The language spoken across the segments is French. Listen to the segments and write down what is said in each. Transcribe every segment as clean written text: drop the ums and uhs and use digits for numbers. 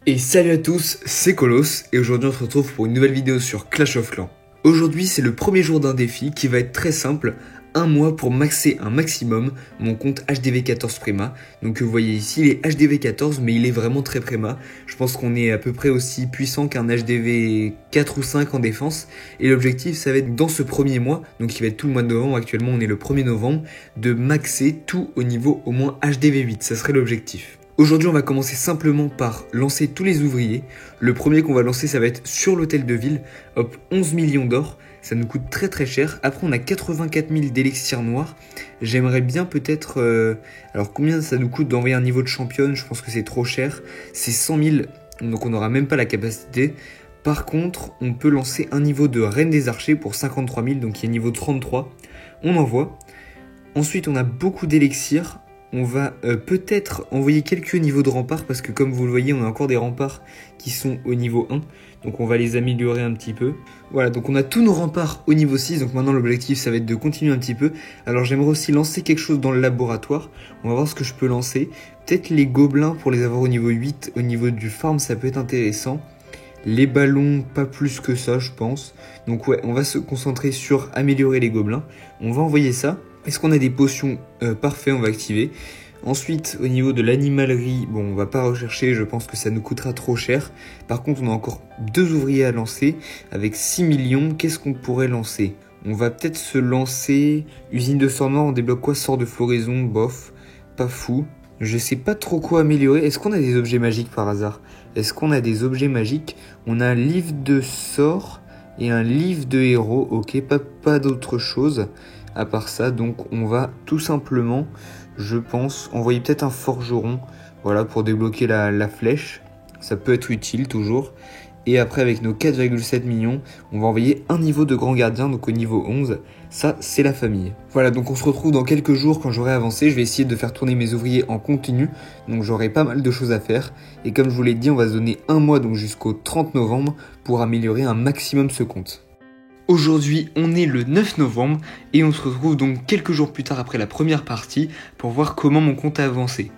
Et salut à tous, c'est Colos et aujourd'hui on se retrouve pour une nouvelle vidéo sur Clash of Clans. Aujourd'hui c'est le premier jour d'un défi qui va être très simple, un mois pour maxer un maximum mon compte HDV14 Prima. Donc vous voyez ici il est HDV14 mais il est vraiment très Prima. Je pense qu'on est à peu près aussi puissant qu'un HDV4 ou 5 en défense. Et l'objectif ça va être dans ce premier mois, donc qui va être tout le mois de novembre, actuellement on est le 1er novembre, de maxer tout au niveau au moins HDV8, ça serait l'objectif. Aujourd'hui, on va commencer simplement par lancer tous les ouvriers. Le premier qu'on va lancer, ça va être sur l'hôtel de ville. Hop, 11 millions d'or. Ça nous coûte très cher. Après, on a 84 000 d'élixir noir. J'aimerais bien peut-être... Alors, combien ça nous coûte d'envoyer un niveau de championne? Je pense que c'est trop cher. C'est 100 000, donc on n'aura même pas la capacité. Par contre, on peut lancer un niveau de reine des archers pour 53 000, donc qui est niveau 33. On envoie. Ensuite, on a beaucoup d'élixir. On va peut-être envoyer quelques niveaux de remparts parce que comme vous le voyez, on a encore des remparts qui sont au niveau 1. Donc on va les améliorer un petit peu. Voilà, donc on a tous nos remparts au niveau 6. Donc maintenant l'objectif ça va être de continuer un petit peu. Alors j'aimerais aussi lancer quelque chose dans le laboratoire. On va voir ce que je peux lancer. Peut-être les gobelins pour les avoir au niveau 8. Au niveau du farm ça peut être intéressant. Les ballons, pas plus que ça je pense. Donc ouais, on va se concentrer sur améliorer les gobelins. On va envoyer ça. Est-ce qu'on a des potions parfait, on va activer. Ensuite, au niveau de l'animalerie, bon, on va pas rechercher, je pense que ça nous coûtera trop cher. Par contre, on a encore 2 ouvriers à lancer. Avec 6 millions, qu'est-ce qu'on pourrait lancer? On va peut-être se lancer usine de sort noir, on débloque quoi? Sort de floraison, bof, pas fou. Je sais pas trop quoi améliorer. Est-ce qu'on a des objets magiques par hasard? Est-ce qu'on a des objets magiques? On a un livre de sort et un livre de héros, ok, pas d'autre chose. À part ça, donc on va tout simplement, je pense, envoyer peut-être un forgeron, voilà, pour débloquer la flèche. Ça peut être utile toujours. Et après, avec nos 4,7 millions, on va envoyer un niveau de grand gardien, donc au niveau 11. Ça, c'est la famille. Voilà, donc on se retrouve dans quelques jours quand j'aurai avancé. Je vais essayer de faire tourner mes ouvriers en continu. Donc j'aurai pas mal de choses à faire. Et comme je vous l'ai dit, on va se donner un mois, donc jusqu'au 30 novembre, pour améliorer un maximum ce compte. Aujourd'hui, on est le 9 novembre et on se retrouve donc quelques jours plus tard après la première partie pour voir comment mon compte a avancé.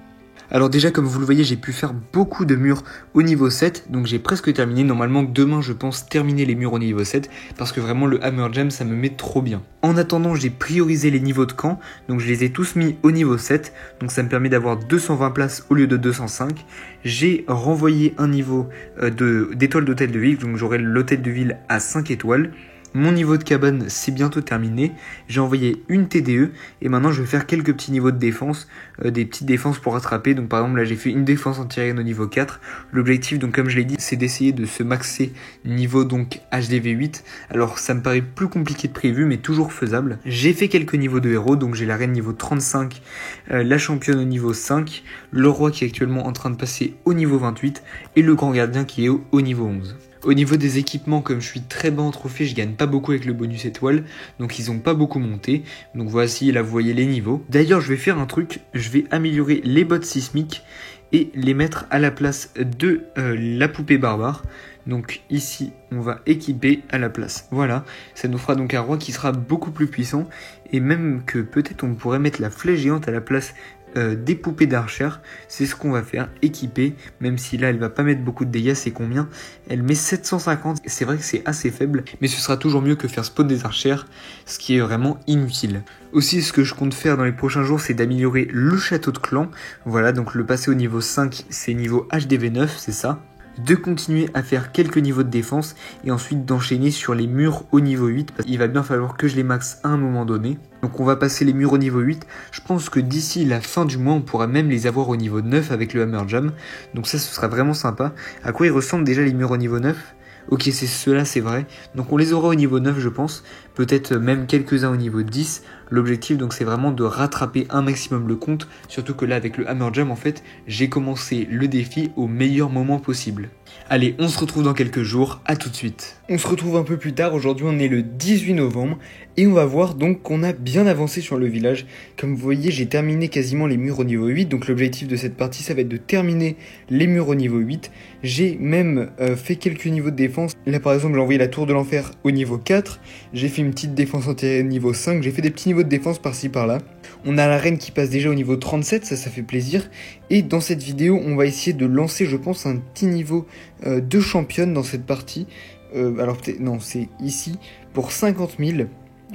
Alors déjà, comme vous le voyez, j'ai pu faire beaucoup de murs au niveau 7, donc j'ai presque terminé. Normalement, demain, je pense terminer les murs au niveau 7 parce que vraiment le Hammer Gem, ça me met trop bien. En attendant, j'ai priorisé les niveaux de camp, donc je les ai tous mis au niveau 7, donc ça me permet d'avoir 220 places au lieu de 205. J'ai renvoyé un niveau d'étoile d'hôtel de ville, donc j'aurai l'hôtel de ville à 5 étoiles. Mon niveau de cabane, c'est bientôt terminé. J'ai envoyé une TDE et maintenant je vais faire quelques petits niveaux de défense, des petites défenses pour rattraper. Donc par exemple là j'ai fait une défense anti-aérienne au niveau 4. L'objectif donc comme je l'ai dit c'est d'essayer de se maxer niveau donc HDV8. Alors ça me paraît plus compliqué de prévu mais toujours faisable. J'ai fait quelques niveaux de héros, donc j'ai la reine niveau 35, la championne au niveau 5, le roi qui est actuellement en train de passer au niveau 28 et le grand gardien qui est au niveau 11. Au niveau des équipements, comme je suis très bas en trophée, je gagne pas beaucoup avec le bonus étoile, donc ils ont pas beaucoup monté. Donc voici, là vous voyez les niveaux. D'ailleurs, je vais faire un truc, je vais améliorer les bottes sismiques et les mettre à la place de la poupée barbare. Donc ici, on va équiper à la place. Voilà, ça nous fera donc un roi qui sera beaucoup plus puissant. Et même que peut-être on pourrait mettre la flèche géante à la place des poupées d'Archer. C'est ce qu'on va faire, équiper, même si là elle va pas mettre beaucoup de dégâts. C'est combien? Elle met 750, c'est vrai que c'est assez faible, mais ce sera toujours mieux que faire spawn des archères, ce qui est vraiment inutile. Aussi, ce que je compte faire dans les prochains jours, c'est d'améliorer le château de clan. Voilà, donc le passer au niveau 5, c'est niveau HDV9, c'est ça. De continuer à faire quelques niveaux de défense et ensuite d'enchaîner sur les murs au niveau 8 parce qu'il va bien falloir que je les max à un moment donné. Donc on va passer les murs au niveau 8. Je pense que d'ici la fin du mois on pourra même les avoir au niveau 9 avec le Hammer Jam. Donc ça ce sera vraiment sympa. À quoi ils ressemblent déjà les murs au niveau 9? Ok, c'est ceux-là, c'est vrai. Donc on les aura au niveau 9 je pense. Peut-être même quelques-uns au niveau 10. L'objectif donc c'est vraiment de rattraper un maximum le compte. Surtout que là avec le Hammer Jam en fait j'ai commencé le défi au meilleur moment possible. Allez, on se retrouve dans quelques jours, à tout de suite. On se retrouve un peu plus tard, aujourd'hui on est le 18 novembre et on va voir donc qu'on a bien avancé sur le village. Comme vous voyez, j'ai terminé quasiment les murs au niveau 8, donc l'objectif de cette partie ça va être de terminer les murs au niveau 8. J'ai même fait quelques niveaux de défense. Là par exemple j'ai envoyé la tour de l'enfer au niveau 4, j'ai fait une petite défense entière niveau 5, j'ai fait des petits niveaux de défense par-ci par-là. On a la reine qui passe déjà au niveau 37, ça fait plaisir. Et dans cette vidéo, on va essayer de lancer, je pense, un petit niveau de championne dans cette partie. Alors peut-être, non, c'est ici, pour 50 000.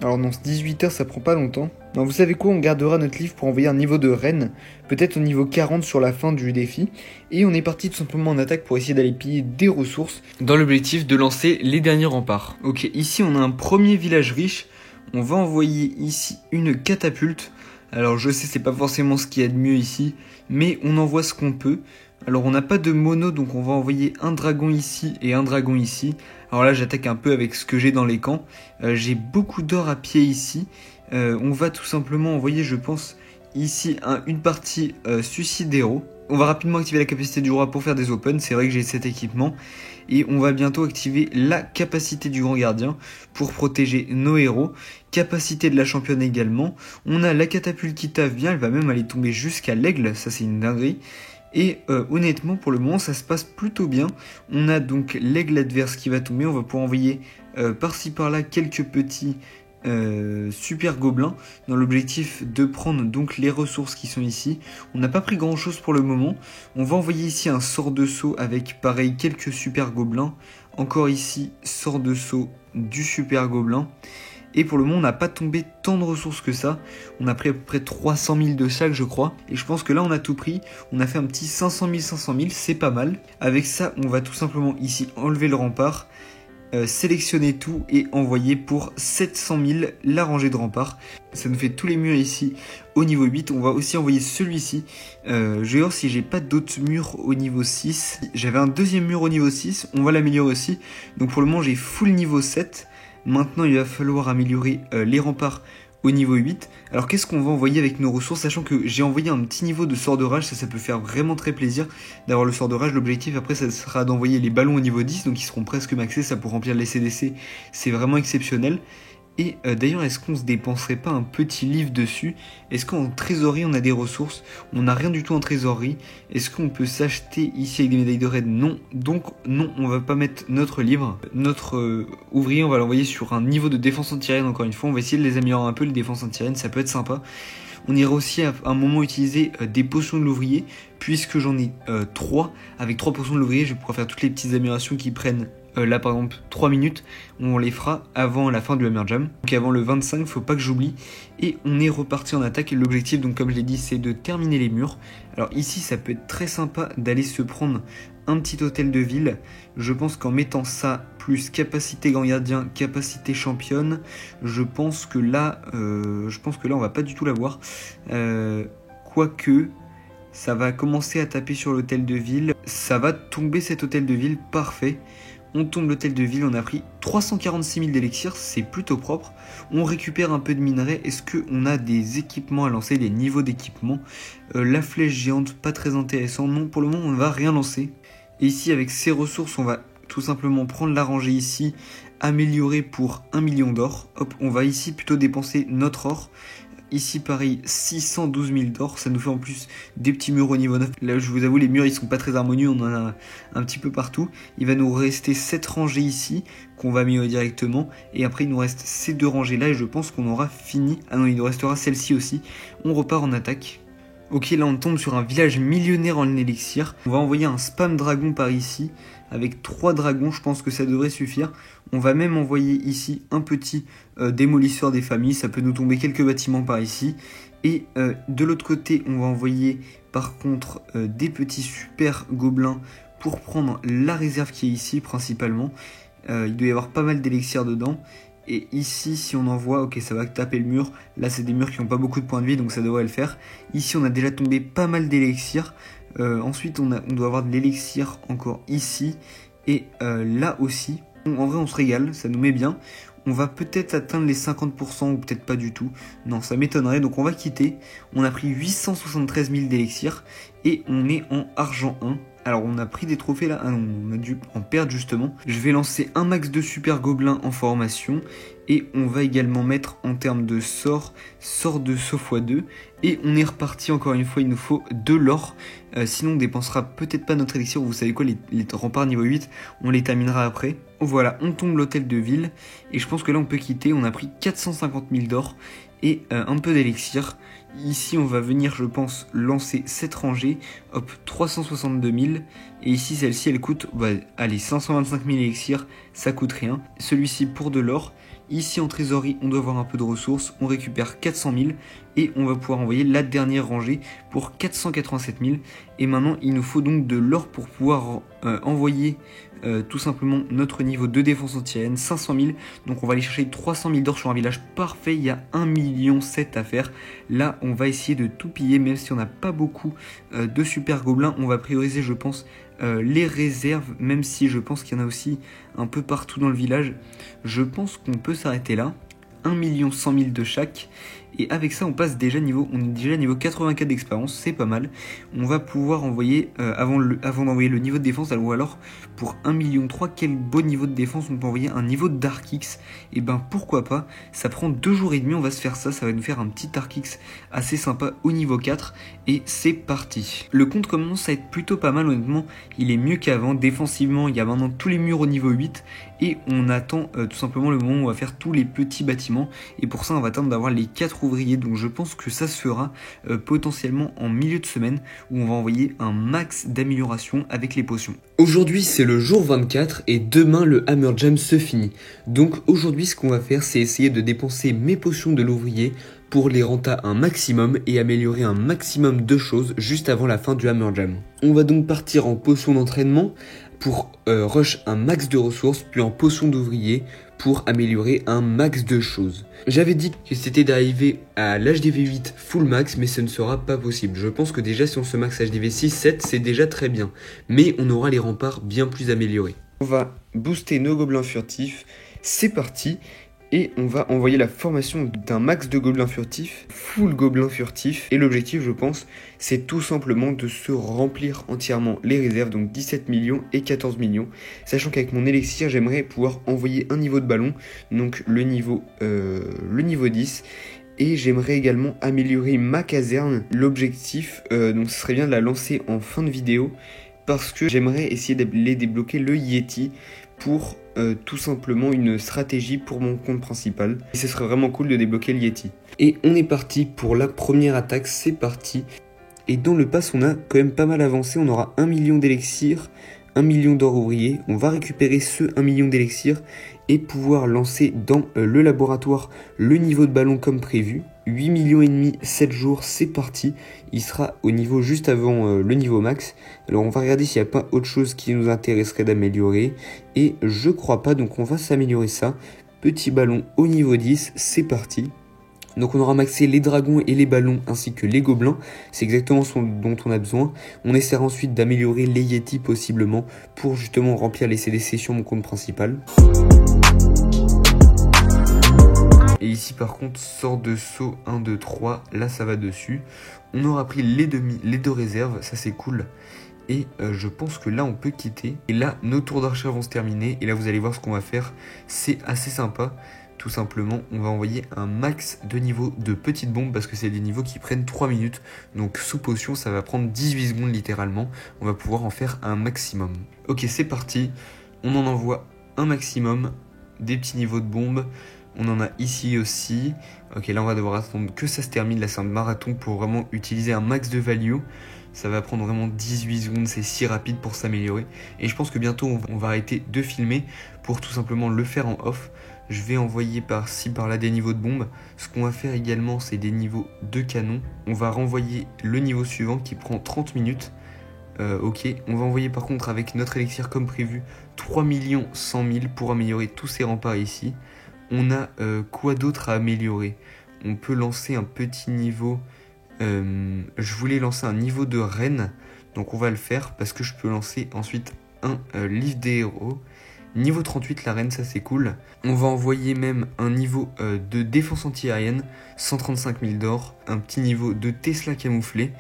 Alors non, 18 heures, ça prend pas longtemps. Non, vous savez quoi, on gardera notre livre pour envoyer un niveau de reine, peut-être au niveau 40 sur la fin du défi. Et on est parti tout simplement en attaque pour essayer d'aller piller des ressources, dans l'objectif de lancer les derniers remparts. Ok, ici on a un premier village riche. On va envoyer ici une catapulte. Alors je sais, c'est pas forcément ce qu'il y a de mieux ici, mais on envoie ce qu'on peut. Alors on n'a pas de mono, donc on va envoyer un dragon ici et un dragon ici. Alors là j'attaque un peu avec ce que j'ai dans les camps. J'ai beaucoup d'or à pied ici. On va tout simplement envoyer, je pense, ici une partie suicide héros. On va rapidement activer la capacité du roi pour faire des opens, c'est vrai que j'ai cet équipement. Et on va bientôt activer la capacité du grand gardien pour protéger nos héros. Capacité de la championne également. On a la catapulte qui taffe bien, elle va même aller tomber jusqu'à l'aigle, ça c'est une dinguerie. Et honnêtement pour le moment ça se passe plutôt bien. On a donc l'aigle adverse qui va tomber, on va pouvoir envoyer par-ci par-là quelques petits super gobelins dans l'objectif de prendre donc les ressources qui sont ici. On n'a pas pris grand chose pour le moment. On va envoyer ici un sort de saut avec pareil quelques super gobelins. Encore ici sort de saut du super gobelin. Et pour le moment on n'a pas tombé tant de ressources que ça. On a pris à peu près 300 000 de chaque je crois. Et je pense que là on a tout pris. On a fait un petit 500 000, c'est pas mal. Avec ça on va tout simplement ici enlever le rempart. Sélectionner tout et envoyer pour 700 000 la rangée de rempart. Ça nous fait tous les murs ici au niveau 8. On va aussi envoyer celui-ci. Je vais voir si j'ai pas d'autres murs au niveau 6. J'avais un deuxième mur au niveau 6. On va l'améliorer aussi. Donc pour le moment j'ai full niveau 7. Maintenant il va falloir améliorer les remparts au niveau 8. Alors qu'est-ce qu'on va envoyer avec nos ressources, sachant que j'ai envoyé un petit niveau de sort de rage, ça peut faire vraiment très plaisir d'avoir le sort de rage. L'objectif après ça sera d'envoyer les ballons au niveau 10, donc ils seront presque maxés, ça pour remplir les CDC, c'est vraiment exceptionnel. Et d'ailleurs, est-ce qu'on se dépenserait pas un petit livre dessus? Est-ce qu'en trésorerie on a des ressources? On n'a rien du tout en trésorerie. Est-ce qu'on peut s'acheter ici avec des médailles de raid? Non. Donc non, on va pas mettre notre livre. Notre ouvrier, on va l'envoyer sur un niveau de défense anti-aérienne encore une fois. On va essayer de les améliorer un peu, les défenses anti-aériennes, ça peut être sympa. On ira aussi à un moment utiliser des potions de l'ouvrier, puisque j'en ai 3. Avec 3 potions de l'ouvrier, je vais pouvoir faire toutes les petites améliorations qui prennent là par exemple 3 minutes. On les fera avant la fin du Hammer Jam. Donc avant le 25, faut pas que j'oublie. Et on est reparti en attaque. Et l'objectif, donc comme je l'ai dit, c'est de terminer les murs. Alors ici, ça peut être très sympa d'aller se prendre un petit hôtel de ville. Je pense qu'en mettant ça, plus capacité grand gardien, capacité championne, je pense que là on va pas du tout l'avoir. Quoique, ça va commencer à taper sur l'hôtel de ville. Ça va tomber cet hôtel de ville, parfait. On tombe l'hôtel de ville, on a pris 346 000 d'élixir, c'est plutôt propre. On récupère un peu de minerais. Est-ce qu'on a des équipements à lancer, des niveaux d'équipement? La flèche géante, pas très intéressant. Non, pour le moment, on ne va rien lancer. Et ici, avec ces ressources, on va tout simplement prendre la rangée ici, améliorer pour 1 million d'or. Hop, on va ici plutôt dépenser notre or. Ici pareil 612 000 d'or, ça nous fait en plus des petits murs au niveau 9. Là je vous avoue les murs ils sont pas très harmonieux, on en a un petit peu partout. Il va nous rester 7 rangées ici qu'on va améliorer directement. Et après il nous reste ces 2 rangées là et je pense qu'on aura fini. Ah non il nous restera celle-ci aussi. On repart en attaque. Ok là on tombe sur un village millionnaire en élixir. On va envoyer un spam dragon par ici. Avec 3 dragons, je pense que ça devrait suffire. On va même envoyer ici un petit démolisseur des familles. Ça peut nous tomber quelques bâtiments par ici. Et de l'autre côté, on va envoyer par contre des petits super gobelins pour prendre la réserve qui est ici principalement. Il doit y avoir pas mal d'élixirs dedans. Et ici, si on envoie, ok, ça va taper le mur. Là, c'est des murs qui n'ont pas beaucoup de points de vie, donc ça devrait le faire. Ici, on a déjà tombé pas mal d'élixirs. Ensuite, on doit avoir de l'élixir encore ici. Et là aussi. En vrai, on se régale, ça nous met bien. On va peut-être atteindre les 50% ou peut-être pas du tout. Non, ça m'étonnerait, donc on va quitter. On a pris 873 000 d'élixirs. Et on est en argent 1. Alors on a pris des trophées là, ah non, on a dû en perdre justement. Je vais lancer un max de super gobelins en formation. Et on va également mettre en termes de sort de saut x2. Et on est reparti encore une fois, il nous faut de l'or. Sinon on dépensera peut-être pas notre élixir. Vous savez quoi, les remparts niveau 8, on les terminera après. Voilà, on tombe l'hôtel de ville. Et je pense que là on peut quitter, on a pris 450 000 d'or. Et un peu d'élixir. Ici, on va venir, je pense, lancer cette rangée. Hop, 362 000. Et ici, celle-ci, elle coûte, allez, 525 000 élixirs, ça coûte rien. Celui-ci pour de l'or. Ici, en trésorerie, on doit avoir un peu de ressources. On récupère 400 000. Et on va pouvoir envoyer la dernière rangée pour 487 000. Et maintenant, il nous faut donc de l'or pour pouvoir envoyer tout simplement notre niveau de défense antiaérienne, 500 000. Donc on va aller chercher 300 000 d'or sur un village parfait. Il y a 1,7 million à faire. Là, on va essayer de tout piller, même si on n'a pas beaucoup de super gobelins. On va prioriser, je pense, les réserves, même si je pense qu'il y en a aussi un peu partout dans le village. Je pense qu'on peut s'arrêter là. 1 100 000 de chaque. Et avec ça, on passe déjà niveau, on est déjà niveau 84 d'expérience, c'est pas mal. On va pouvoir envoyer, avant d'envoyer le niveau de défense, ou alors pour 1,3 million, quel beau niveau de défense, on peut envoyer un niveau de Dark X. Et ben pourquoi pas, ça prend 2 jours et demi, on va se faire ça, ça va nous faire un petit Dark X assez sympa au niveau 4. Et c'est parti. Le compte commence à être plutôt pas mal, honnêtement, il est mieux qu'avant. Défensivement, il y a maintenant tous les murs au niveau 8. Et on attend tout simplement le moment où on va faire tous les petits bâtiments. Et pour ça, on va attendre d'avoir les 4 ouvriers. Donc je pense que ça se fera potentiellement en milieu de semaine, où on va envoyer un max d'amélioration avec les potions. Aujourd'hui, c'est le jour 24 et demain, le Hammer Jam se finit. Donc aujourd'hui, ce qu'on va faire, c'est essayer de dépenser mes potions de l'ouvrier pour les renta un maximum et améliorer un maximum de choses juste avant la fin du Hammer Jam. On va donc partir en potion d'entraînement pour rush un max de ressources, puis en potion d'ouvrier pour améliorer un max de choses. J'avais dit que c'était d'arriver à l'HDV 8 full max, mais ce ne sera pas possible. Je pense que déjà si on se max HDV 6, 7, c'est déjà très bien. Mais on aura les remparts bien plus améliorés. On va booster nos gobelins furtifs, c'est parti. Et on va envoyer la formation d'un max de gobelins furtifs, full gobelins furtifs. Et l'objectif, je pense, c'est tout simplement de se remplir entièrement les réserves, donc 17 millions et 14 millions. Sachant qu'avec mon élixir, j'aimerais pouvoir envoyer un niveau de ballon, donc le niveau 10. Et j'aimerais également améliorer ma caserne. L'objectif, donc ce serait bien de la lancer en fin de vidéo, parce que j'aimerais essayer d'aller débloquer le Yeti pour tout simplement une stratégie pour mon compte principal. Et ce serait vraiment cool de débloquer le Yeti. Et on est parti pour la première attaque, c'est parti. Et dans le pass, on a quand même pas mal avancé. On aura 1 million d'élixirs, 1 million d'or ouvrier. On va récupérer ce 1 million d'élixirs et pouvoir lancer dans le laboratoire le niveau de ballon comme prévu. 8 millions et demi, 7 jours, c'est parti. Il sera au niveau juste avant le niveau max. Alors on va regarder s'il n'y a pas autre chose qui nous intéresserait d'améliorer. Et je crois pas, donc on va s'améliorer ça. Petit ballon au niveau 10, c'est parti. Donc on aura maxé les dragons et les ballons ainsi que les gobelins. C'est exactement ce dont on a besoin. On essaiera ensuite d'améliorer les Yeti possiblement pour justement remplir les CDC sur mon compte principal. Et ici par contre, sort de saut 1, 2, 3, là ça va dessus. On aura pris les deux réserves, ça c'est cool. Et je pense que là on peut quitter. Et là nos tours d'archer vont se terminer. Et là vous allez voir ce qu'on va faire, c'est assez sympa. Tout simplement, on va envoyer un max de niveau de petites bombes parce que c'est des niveaux qui prennent 3 minutes. Donc sous potion, ça va prendre 18 secondes littéralement. On va pouvoir en faire un maximum. Ok, c'est parti. On en envoie un maximum. Des petits niveaux de bombes. On en a ici aussi. Ok, là on va devoir attendre que ça se termine. Là c'est un marathon pour vraiment utiliser un max de value. Ça va prendre vraiment 18 secondes, c'est si rapide pour s'améliorer. Et je pense que bientôt on va arrêter de filmer pour tout simplement le faire en off. Je vais envoyer par-ci, par-là des niveaux de bombes. Ce qu'on va faire également, c'est des niveaux de canon. On va renvoyer le niveau suivant qui prend 30 minutes. Ok, on va envoyer par contre avec notre élixir comme prévu 3 100 000 pour améliorer tous ces remparts ici. On a quoi d'autre à améliorer? On peut lancer un petit niveau. Je voulais lancer un niveau de reine. Donc on va le faire parce que je peux lancer ensuite un livre des héros. Niveau 38, la reine, ça c'est cool. On va envoyer même un niveau de défense anti-aérienne, 135 000 d'or, un petit niveau de Tesla camouflé.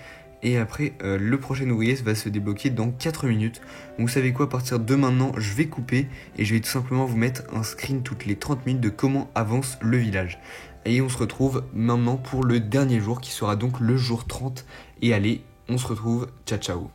Et après, le prochain ouvrier va se débloquer dans 4 minutes. Donc vous savez quoi, à partir de maintenant, je vais couper et je vais tout simplement vous mettre un screen toutes les 30 minutes de comment avance le village. Et on se retrouve maintenant pour le dernier jour qui sera donc le jour 30. Et allez, on se retrouve, ciao ciao.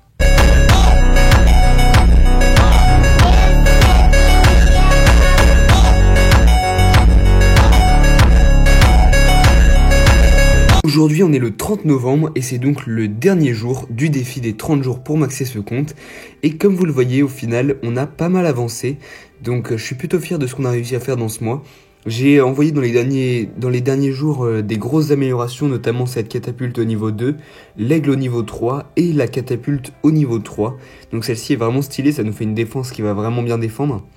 Aujourd'hui on est le 30 novembre et c'est donc le dernier jour du défi des 30 jours pour maxer ce compte. Et comme vous le voyez au final on a pas mal avancé, donc je suis plutôt fier de ce qu'on a réussi à faire dans ce mois. J'ai envoyé dans les derniers jours des grosses améliorations, notamment cette catapulte au niveau 2, l'aigle au niveau 3 et la catapulte au niveau 3. Donc celle-ci est vraiment stylée, ça nous fait une défense qui va vraiment bien défendre.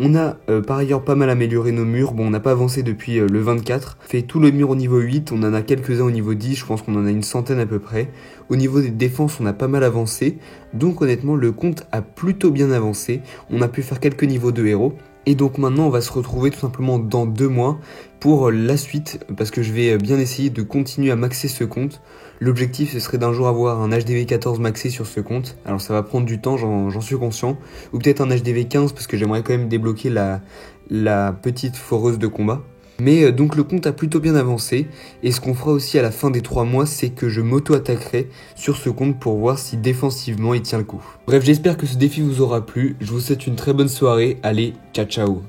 On a par ailleurs pas mal amélioré nos murs, bon on n'a pas avancé depuis le 24, fait tout le mur au niveau 8, on en a quelques-uns au niveau 10, je pense qu'on en a une centaine à peu près. Au niveau des défenses on a pas mal avancé, donc honnêtement le compte a plutôt bien avancé, on a pu faire quelques niveaux de héros. Et donc maintenant on va se retrouver tout simplement dans 2 mois pour la suite, parce que je vais bien essayer de continuer à maxer ce compte. L'objectif ce serait d'un jour avoir un HDV 14 maxé sur ce compte, alors ça va prendre du temps, j'en suis conscient, ou peut-être un HDV 15 parce que j'aimerais quand même débloquer la petite foreuse de combat. Mais donc le compte a plutôt bien avancé, et ce qu'on fera aussi à la fin des 3 mois, c'est que je m'auto-attaquerai sur ce compte pour voir si défensivement il tient le coup. Bref, j'espère que ce défi vous aura plu, je vous souhaite une très bonne soirée, allez, ciao ciao.